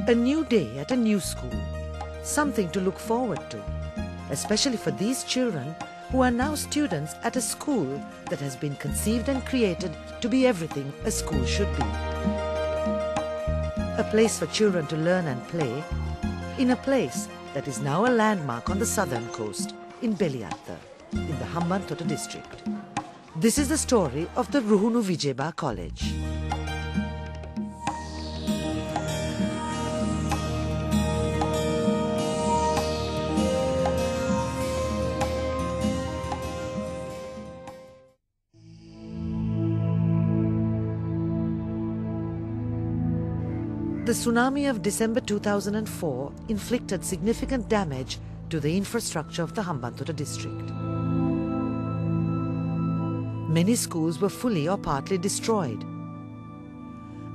A new day at a new school, something to look forward to, especially for these children who are now students at a school that has been conceived and created to be everything a school should be. A place for children to learn and play, in a place that is now a landmark on the southern coast in Beliatta, in the Hambantota district. This is the story of the Ruhunu Vijayba College. The tsunami of December 2004 inflicted significant damage to the infrastructure of the Hambantota district. Many schools were fully or partly destroyed.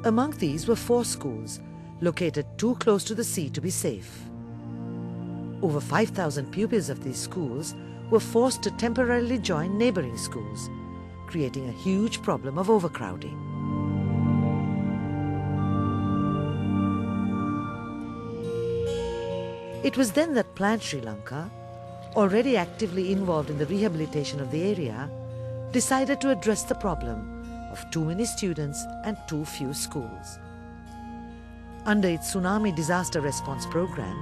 Among these were 4 schools located too close to the sea to be safe. Over 5,000 pupils of these schools were forced to temporarily join neighboring schools, creating a huge problem of overcrowding. It was then that Plan Sri Lanka, already actively involved in the rehabilitation of the area, decided to address the problem of too many students and too few schools. Under its Tsunami Disaster Response Program,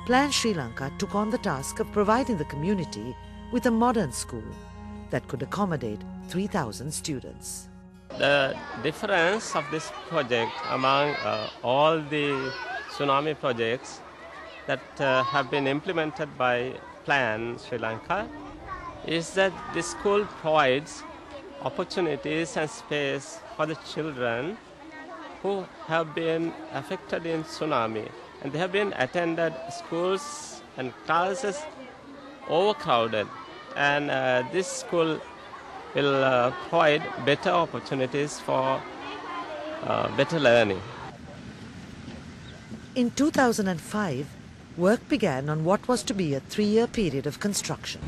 Plan Sri Lanka took on the task of providing the community with a modern school that could accommodate 3,000 students. The difference of this project among all the tsunami projects that have been implemented by Plan Sri Lanka is that the school provides opportunities and space for the children who have been affected in tsunami, and they have been attended schools and classes overcrowded, and this school will provide better opportunities for better learning. In 2005, work began on what was to be a 3-year period of construction.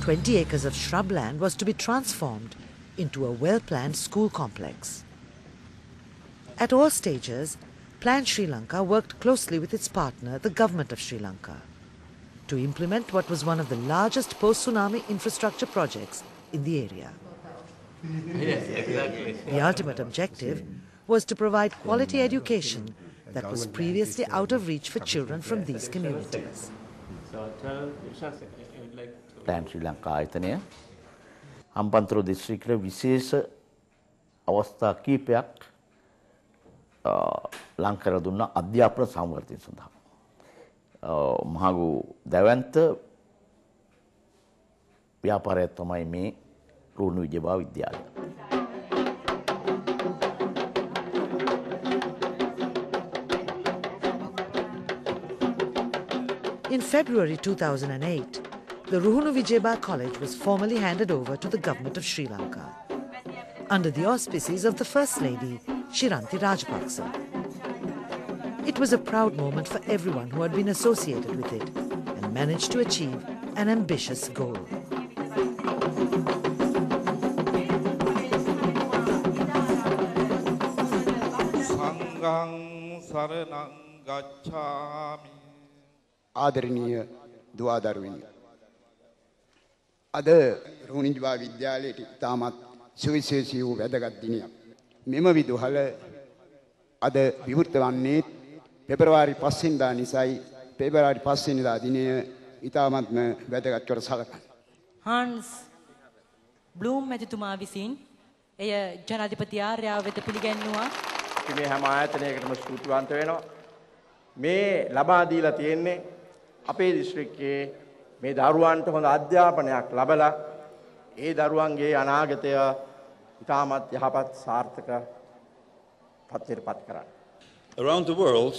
20 acres of shrubland was to be transformed into a well-planned school complex. At all stages, Plan Sri Lanka worked closely with its partner, the Government of Sri Lanka, to implement what was one of the largest post-tsunami infrastructure projects in the area. Yes, exactly. The ultimate objective was to provide quality education that was previously out of reach for children from these communities. Plan Sri Lanka ආයතනය හම්බන්තොට දිස්ත්‍රික්කයේ විශේෂ අවස්ථා කීපයක් ලං කර දුන්නා අධ්‍යාපන සංවර්ධනය සඳහා. මහඟු දැවැන්ත ව්‍යාපාරයක් තමයි මේ රුහුණු විජයබා විද්‍යාලය. In February 2008, the Ruhunu Vijayba College was formally handed over to the Government of Sri Lanka, under the auspices of the First Lady, Shiranti Rajapaksa. It was a proud moment for everyone who had been associated with it and managed to achieve an ambitious goal. ආදරණීය දුවදරුවනි අද රුහුණු විජයබා විද්‍යාලයට ඉතාමත් සුවිශේෂී වූ වැදගත් දිනයක්. මෙම විදුහල අද විවෘත වන්නේ පෙබරවාරි 5 වෙනිදා නිසායි පෙබරවාරි 5 වෙනිදා දිනය ඉතාමත්ම වැදගත් කොට සලකනවා. හාන්ස් බ්ලූම් මැතිතුමා විසින් එය ජනාධිපති ආර්යාව වෙත පිළිගැන්වුවා. මේ හැම ආයතනයකටම ස්තුතිවන්ත වෙනවා. මේ ලබා දීලා තියෙන්නේ අපේ දිස්ත්‍රික්කයේ මේ දරුවන්ට හොඳ අධ්‍යාපනයක් ලැබලා ඒ දරුවන්ගේ අනාගතය ඉතාමත් යහපත් සාර්ථක පත්‍යයට පත් කරන්න. Around the world,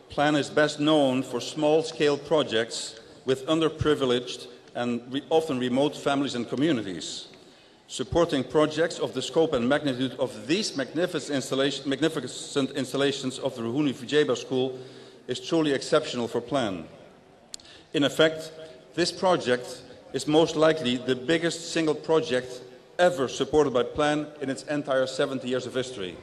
Plan is best known for small-scale projects with underprivileged and often remote families and communities. Supporting projects of the scope and magnitude of these magnificent installations of the Ruhunu Vijayba School is truly exceptional for Plan. In effect, this project is most likely the biggest single project ever supported by Plan in its entire 70 years of history.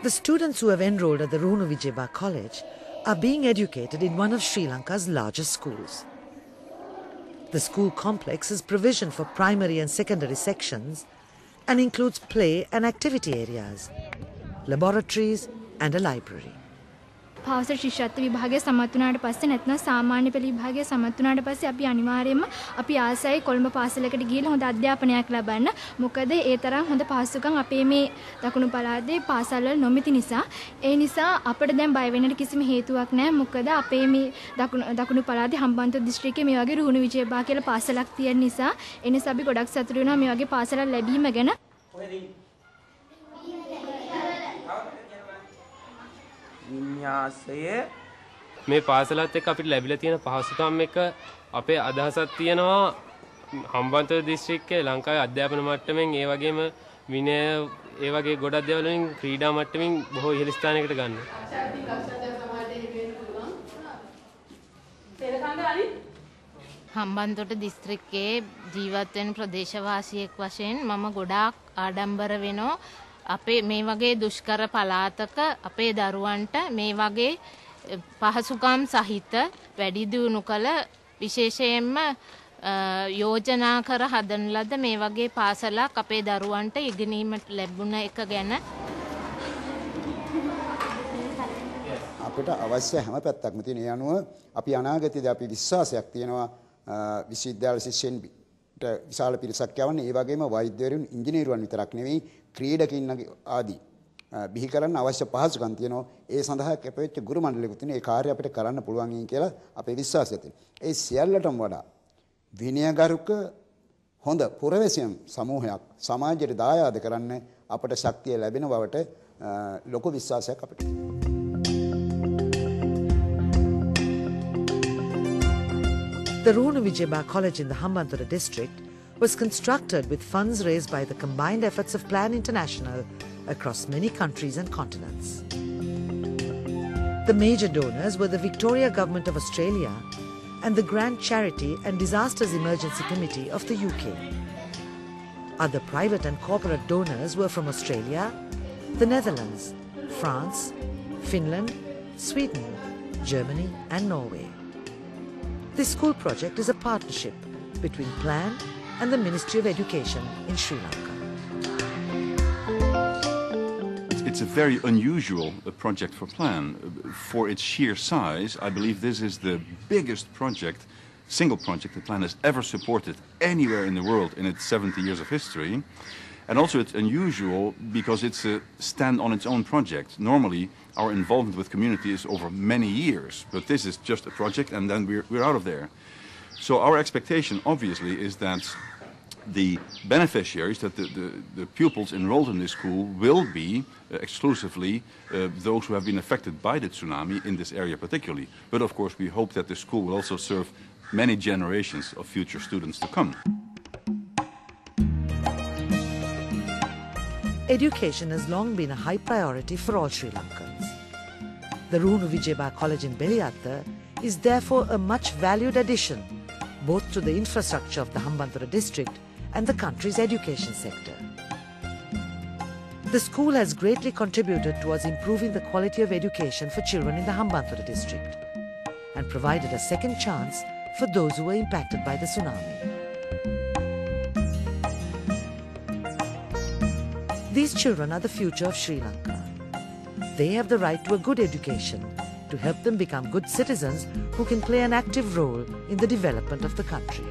The students who have enrolled at the Ruhunu Vijayabaa College are being educated in one of Sri Lanka's largest schools. The school complex is provisioned for primary and secondary sections and includes play and activity areas, laboratories and a library. පාසල් ශිෂ්‍යත්ව විභාගය සමත් වුණාට පස්සේ නැත්නම් සාමාන්‍ය පෙළ විභාගය සමත් වුණාට පස්සේ අපි අනිවාර්යයෙන්ම අපි ආසයි කොළඹ පාසලකට ගිහිල්ලා හොඳ අධ්‍යාපනයක් ලබන්න. මොකද ඒ තරම් හොඳ පහසුකම් අපේ මේ දකුණු පළාතේ පාසල්වල නොමැති නිසා. ඒ නිසා අපිට දැන් බය වෙන්නට කිසිම හේතුවක් නැහැ. මොකද අපේ මේ දකුණු පළාතේ හම්බන්තොට දිස්ත්‍රික්කයේ මේ වගේ රුහුණු විජයබා කියලා පාසලක් තියෙන නිසා ඒ නිසා අපි ගොඩක් සතුටු වෙනවා මේ වගේ පාසලක් ලැබීම ගැන. මේ පාසලත් එක්ක අපිට ලැබිලා තියෙන පහසුකම් එක අපේ අදහසක් තියෙනවා හම්බන්තොට දිස්ත්‍රික්කයේ ලංකාවේ අධ්‍යාපන මට්ටමින් ඒ වගේම විනය ඒ වගේ ගොඩක් දේවල් වලින් ක්‍රීඩා මට්ටමින් බොහෝ ඉහළ ස්ථානයකට ගන්න. හම්බන්තොට දිස්ත්‍රික්කයේ ජීවත් වෙන ප්‍රදේශවාසියෙක් වශයෙන් මම ගොඩාක් ආඩම්බර වෙනවා. අපේ මේ වගේ දුෂ්කර පළාතක අපේ දරුවන්ට මේ වගේ පහසුකම් සහිත වැඩි දියුණු කළ විශේෂයෙන්ම යෝජනා කර හදන ලද මේ වගේ පාසලක් අපේ දරුවන්ට ඉගෙනීමට ලැබුණ එක ගැන අපිට අවශ්‍ය හැම පැත්තක්ම තියෙන. ඒ අනුව අපි අනාගතයේදී අපි විශ්වාසයක් තියෙනවා විශ්වවිද්‍යාල ශිෂ්‍යයන්ට විශාල පිරිසක් යවන්නේ. ඒ වගේම වෛද්‍යවරුන් ඉංජිනේරුවන් විතරක් නෙවෙයි ක්‍රීඩකින් ආදී බිහි කරන්න අවශ්‍ය පහසුකම් තියෙනවා. ඒ සඳහා කැපවෙච්ච ගුරු මණ්ඩලයක තියෙන ඒ කාර්යය අපිට කරන්න පුළුවන් කියලා අපේ විශ්වාසය තියෙනවා. ඒ සියල්ලටම වඩා විනයගරුක හොඳ පුරවැසියන් සමූහයක් සමාජයට දායාද කරන්න අපට ශක්තිය ලැබෙන බවට ලොකු විශ්වාසයක් අපිට. The Ruhunu Vijayabaa College in the Hambantota district was constructed with funds raised by the combined efforts of Plan International across many countries and continents. The major donors were the Victoria Government of Australia and the Grand Charity and Disasters Emergency Committee of the UK. Other private and corporate donors were from Australia, the Netherlands, France, Finland, Sweden, Germany and Norway. This school project is a partnership between Plan and the Ministry of Education in Sri Lanka. It's a very unusual project for Plan. For its sheer size, I believe this is the biggest project, single project that Plan has ever supported anywhere in the world in its 70 years of history. And also it's unusual because it's a stand-on-its-own project. Normally, our involvement with community is over many years, but this is just a project and then we're out of there. So our expectation, obviously, is that the beneficiaries, that the pupils enrolled in this school will be exclusively those who have been affected by the tsunami in this area particularly. But of course, we hope that the school will also serve many generations of future students to come. Education has long been a high priority for all Sri Lankans. The Ruhunu Vijayabaa College in Beliyatta is therefore a much valued addition both to the infrastructure of the Hambantota district and the country's education sector. The school has greatly contributed towards improving the quality of education for children in the Hambantota district and provided a second chance for those who were impacted by the tsunami. These children are the future of Sri Lanka. They have the right to a good education to help them become good citizens who can play an active role in the development of the country.